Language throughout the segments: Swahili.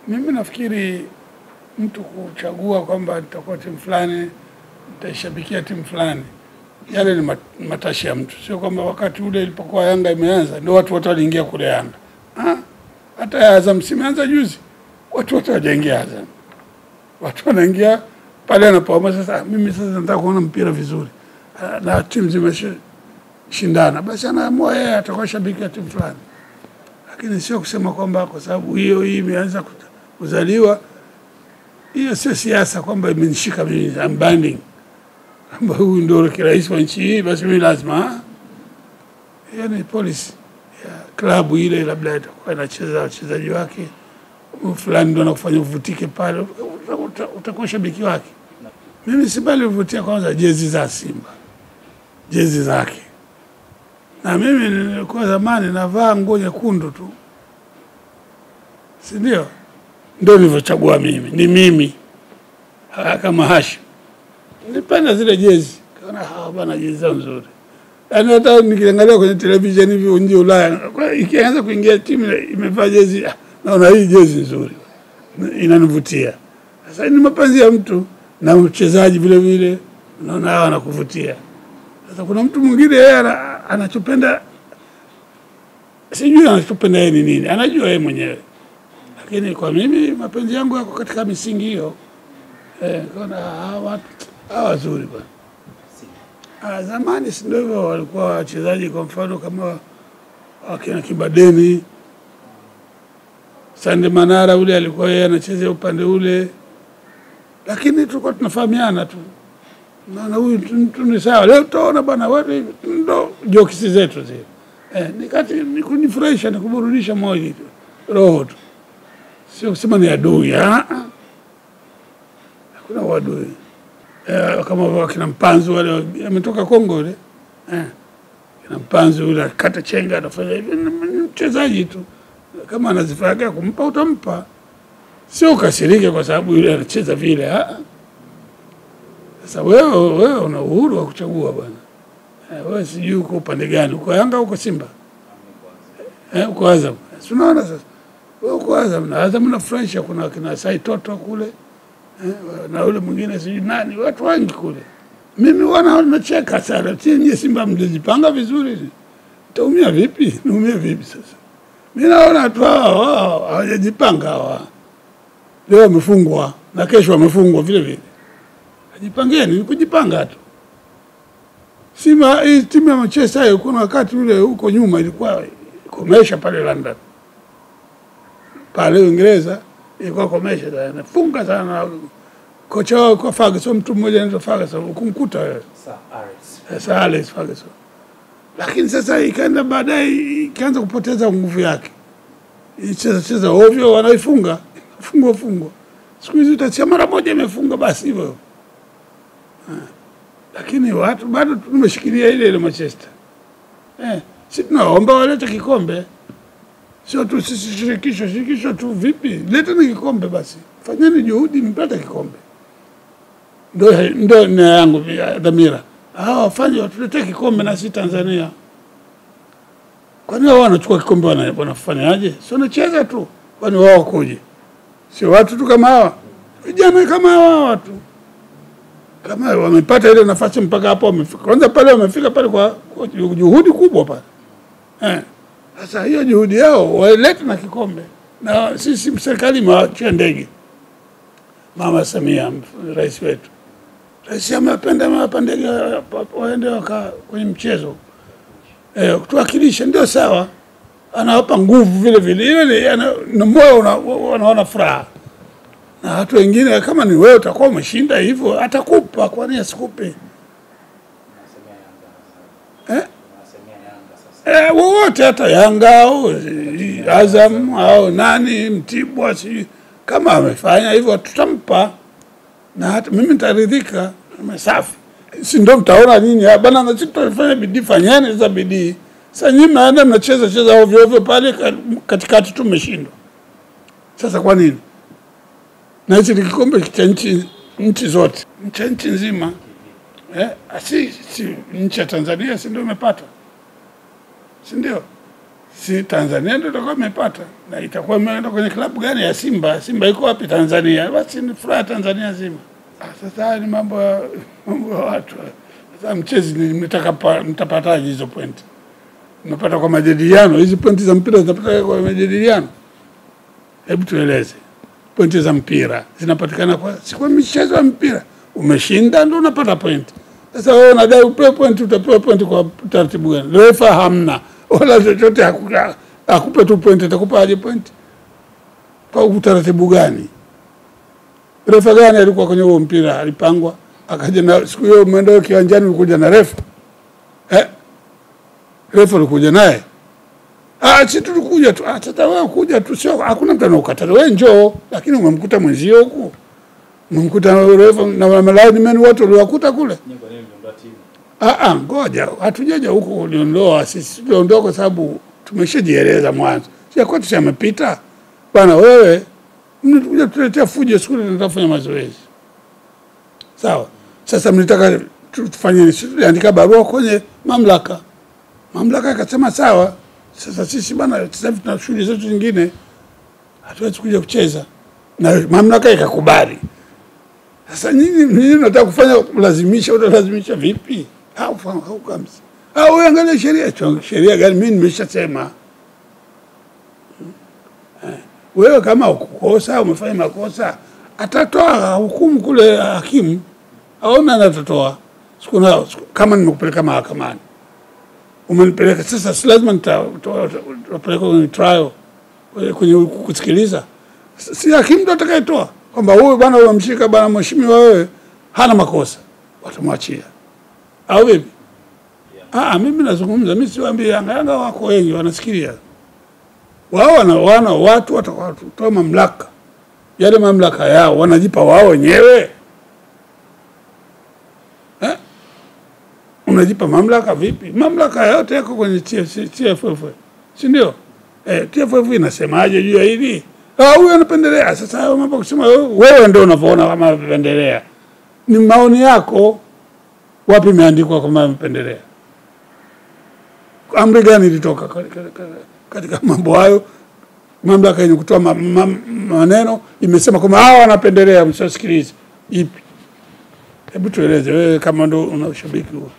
Mimi nafikiri mtu kuchagua kwamba nitakuwa timu fulani, nitashabikia timu fulani, yale ni matashi ya mtu. Sio kwamba wakati ule ilipokuwa Yanga imeanza ndio watu wote waliingia kule Yanga. Hata Azam simeanza juzi, watu wote wajaingia Azam. Watu wanaingia pale anapoamua sasa, mimi sasa nataka kuona mpira vizuri na timu zimeshindana, basi anaamua yeye atakuwa shabiki wa timu fulani. Lakini sio kusema kwamba kwa sababu hii imeanza kuzaliwa, hiyo sio siasa kwamba imenishika mimi, I'm binding kwamba huyu ndio rais wa nchi hii, basi mimi lazima. Hiyo ni policy ya klabu ile, labda itakuwa inacheza wachezaji wake fulani ndio anakufanya uvutike pale, utakuwa shabiki wake. Mimi sibali uvutia kwanza jezi za Simba, jezi zake. Na mimi nilikuwa zamani navaa nguo nyekundu tu, si ndio? Ndio nilivyochagua mimi, ni mimi kama Hashim. Nilipenda zile jezi, kaona bana jezi zao nzuri. Yaani hata nikiangalia kwenye television hivi nje Ulaya, ikianza kuingia timu imevaa jezi, naona hii jezi nzuri, inanivutia. Sasa ni mapenzi ya mtu na mchezaji vile vile, naona hawa anakuvutia. Sasa kuna mtu mwingine yeye anachopenda, sijui anachopenda yeye ni nini, anajua yeye mwenyewe. Lakini kwa mimi mapenzi yangu yako katika misingi hiyo. Kuna hawa wazuri bwana. Zamani si ndio hivyo, walikuwa wachezaji kwa mfano kama wakina Kibadeni, Sande Manara ule alikuwa yeye anacheza upande ule. Lakini tulikuwa tunafahamiana tu. Na huyu mtu ni sawa. Leo utaona bwana wote ndo jokes zetu zile. Ni kunifurahisha na kuburudisha moyo roho tu. Sio kusema ni adui. Hakuna wadui. Kama wakina Mpanzu wale ametoka Kongo yule. Kina Mpanzu yule kata chenga anafanya hivi, mchezaji tu. Kama anazifanya kumpa utampa. Sio kasirike kwa sababu yule anacheza vile. Sasa wewe una uhuru wa kuchagua bwana. Wewe sijui uko upande gani, uko Yanga uko Simba? Uko Azam. Unaona sasa. Wewe uko Azam, na Azam nafurahisha, kuna kina Sai Toto kule. Na yule mwingine sijui nani, watu wengi kule. Mimi nacheka sana. Nyinyi Simba mlijipanga vizuri. Utaumia vipi? Naumia vipi sasa? Mimi naona watu hao hawajajipanga hawa. Leo wamefungwa na kesho wamefungwa vile vile. Jipangeni, ni kujipanga tu. Simba hii timu ya Manchester hiyo kuna wakati ule huko nyuma ilikuwa komesha pale London. Pale Uingereza ilikuwa komesha sana. Funga sana kocha wao kwa Ferguson, mtu mmoja anaitwa Ferguson, ukumkuta wewe. Sir Alex Ferguson. Lakini sasa ikaenda baadaye ikaanza kupoteza nguvu yake. Cheza ovyo, wanaifunga. Fungo. Siku hizi utasia mara moja imefunga basi hivyo. Lakini watu bado tumeshikilia ile Manchester. Sisi tunaomba walete kikombe. Sio tu sisi shirikisho tu vipi? Leta ni kikombe basi. Fanyeni juhudi mpate kikombe. Ndio na yangu dhamira. Wafanye watulete kikombe na sisi Tanzania. Kwani wao wanachukua kikombe wanafanyaje? Sio nacheza tu. Kwani wao koje? Sio watu tu kama hawa. Vijana kama hawa watu. Kama wamepata ile nafasi mpaka hapo wamefika. Kwanza pale wamefika pale kwa juhudi kubwa pale. Sasa hiyo juhudi yao walete na kikombe. Na sisi serikali mwachia ndege. Mama Samia, rais wetu. Rais amependa ndege waende kwenye mchezo. Kutuwakilisha ndio sawa. Anawapa nguvu vile vile. Ile na moyo wanaona furaha. Na watu wengine kama ni wewe utakuwa umeshinda hivyo atakupa, kwani asikupe? Wote hata Yanga au Azam au nani Mtibwa kama amefanya hivyo tutampa, na hata mimi nitaridhika, safi. Si ndio mtaona nini bana, na sisi tutafanya bidii, fanyeni za bidii. Sasa nyinyi mnaenda mnacheza ovyo pale katikati tumeshindwa. Sasa kwa nini? Na hichi ni kikombe cha nchi zote, nchi nzima. Si nchi ya Tanzania si ndio imepata? Si ndio? si Tanzania ndio itakuwa imepata, na itakuwa imeenda kwenye klabu gani ya Simba? Simba iko wapi Tanzania? Basi ni furaha Tanzania nzima. Sasa ni mambo ya watu. Sasa mchezi mtapataje hizo pointi? Mnapata kwa majadiliano. Hizi pointi za mpira zinapata kwa majadiliano. Hebu tueleze. Pointi za mpira zinapatikana kwa michezo ya mpira. Umeshinda ndio unapata pointi. Sasa wewe unadai upewe pointi, utapewa pointi kwa taratibu gani? Refa hamna. Wala chochote akupe tu pointi, atakupa aje pointi? Kwa utaratibu gani? Refa gani alikuwa kwenye huo mpira alipangwa? Akaja na siku hiyo umeenda kiwanjani ulikuja na refa. Refa ulikuja naye. Si tulikuja tu. Sasa wewe kuja tu sio, hakuna mtu anakukataza. Wewe njoo, lakini umemkuta mwenzio huko. Umemkuta refa na malaini meni wote uliwakuta kule. Ngoja, hatujaja huko uliondoa, sisi tuliondoa kwa sababu tumeshajieleza mwanzo. Sio kwa tushamepita. Bana wewe mnikuja tuletea fujo siku tunataka mazoezi. Sawa. Sasa mnataka tufanye nini? Tuliandika barua kwenye mamlaka. Mamlaka ikasema sawa. Sasa sisi bana sasa hivi tuna shughuli zetu zingine. Hatuwezi kuja kucheza. Na mamlaka ikakubali. Sasa nyinyi mnataka kufanya kulazimisha, utalazimisha vipi? Au kabisa. Wewe angalia sheria gani? Mimi nimeshasema. Wewe kama ukokosa umefanya makosa, atatoa hukumu kule hakimu. Aona atatoa. Sikuna kama nimekupeleka mahakamani. Umenipeleka sasa, si lazima nitapeleka kwenye trial, kwenye kusikiliza. Si hakimu ndo atakayetoa kwamba wewe bwana unamshika bwana mheshimiwa wewe hana makosa, watamwachia. Au vipi? Mimi nazungumza, mimi siwaambie Yanga wako wengi wanasikilia. Wao wana watu watatoa mamlaka. Yale mamlaka yao wanajipa wao wenyewe. Unajipa mamlaka vipi? Mamlaka yote yako kwenye TFF. Si ndio? TFF inasemaje juu ya hili? Huyu anapendelea. Sasa hayo mambo kusema wewe ndio unapoona kama anapendelea. Ni maoni yako. Wapi imeandikwa kama anapendelea? Amri gani ilitoka katika mambo hayo? Mamlaka yenye kutoa maneno imesema kama hawa wanapendelea, msisikilize. Ipi? Hebu tueleze wewe kama ndio una ushabiki huo.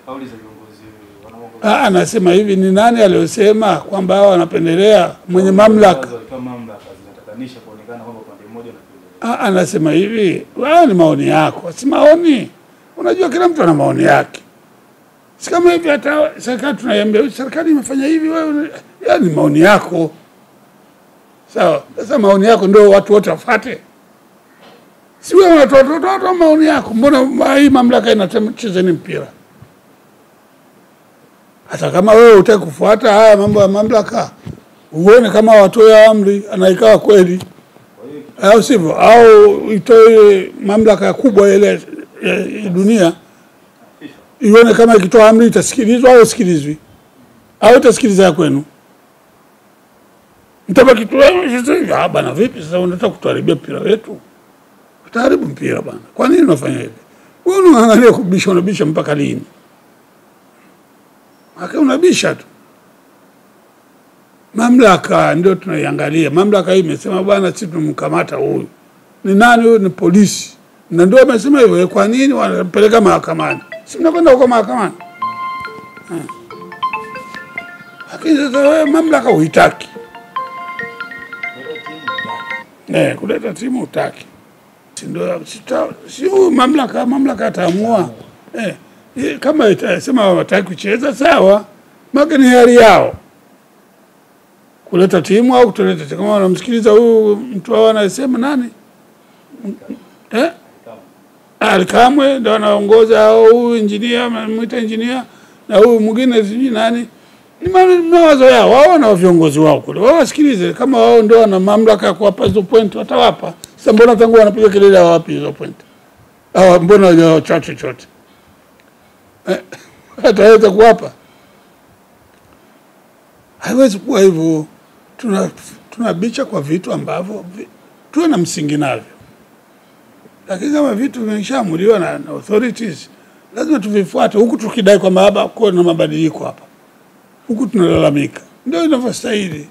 Kauli za viongozi anasema hivi, ni nani aliyosema kwamba hawa wanapendelea? Mwenye mamlaka. Mamlaka zinatatanisha kuonekana kwamba pande moja anapendelea. Anasema hivi, wao ni maoni yako. Si maoni. Unajua kila mtu ana maoni yake. Si kama hivi hata serikali tunaiambia serikali imefanya hivi, wewe yani maoni yako. Sawa. Sasa maoni yako ndio watu wote wafuate. Si wewe unatoa maoni yako. Mbona hii mamlaka inacheza ni mpira? Hata kama wewe utaki kufuata haya mambo ya mamlaka, uone kama watoe amri anaikawa kweli. Au sivyo? Au itoe mamlaka kubwa ile ya dunia, ione kama ikitoa amri itasikilizwa au isikilizwi. Au itasikiliza kwenu. Mtabaki tu sasa bana vipi sasa unataka kutuharibia mpira wetu? Utaharibu mpira bana. Kwa nini unafanya hivi? Wewe unaangalia unabisha mpaka lini? Unabisha tu. Mamlaka ndio tunaiangalia. Mamlaka hii imesema bwana sisi tumkamata huyu. Ni nani huyu? Ni polisi. Na ndio amesema hivyo. Kwa nini wanapeleka mahakamani? Si mnakwenda huko mahakamani. Lakini sasa wewe mamlaka huitaki. Kuleta timu utaki. Si mamlaka ataamua. Kama itasema wataki kucheza sawa, maka ni hali yao. Kuleta timu au kutoleta timu. Kama wanamsikiliza huyu mtu wao anasema nani? Alikamwe ndio anaongoza, au huyu engineer mwita engineer na huyu mwingine sijui nani. Ni mawazo yao, wao na viongozi wao kule. Wao wasikilize, kama wao ndio wana mamlaka ya kuwapa hizo point watawapa. Sasa mbona tangu wanapiga kelele wapi hizo point? Mbona wao chochote? Hataweza kuwapa. Haiwezi kuwa hivyo. Tunabicha kwa vitu ambavyo tuwe na msingi navyo. Lakini kama vitu vimeshamuliwa na authorities, lazima tuvifuate huku tukidai kwamba hapa kuna mabadiliko hapa. huku tunalalamika. Ndio inavyostahili.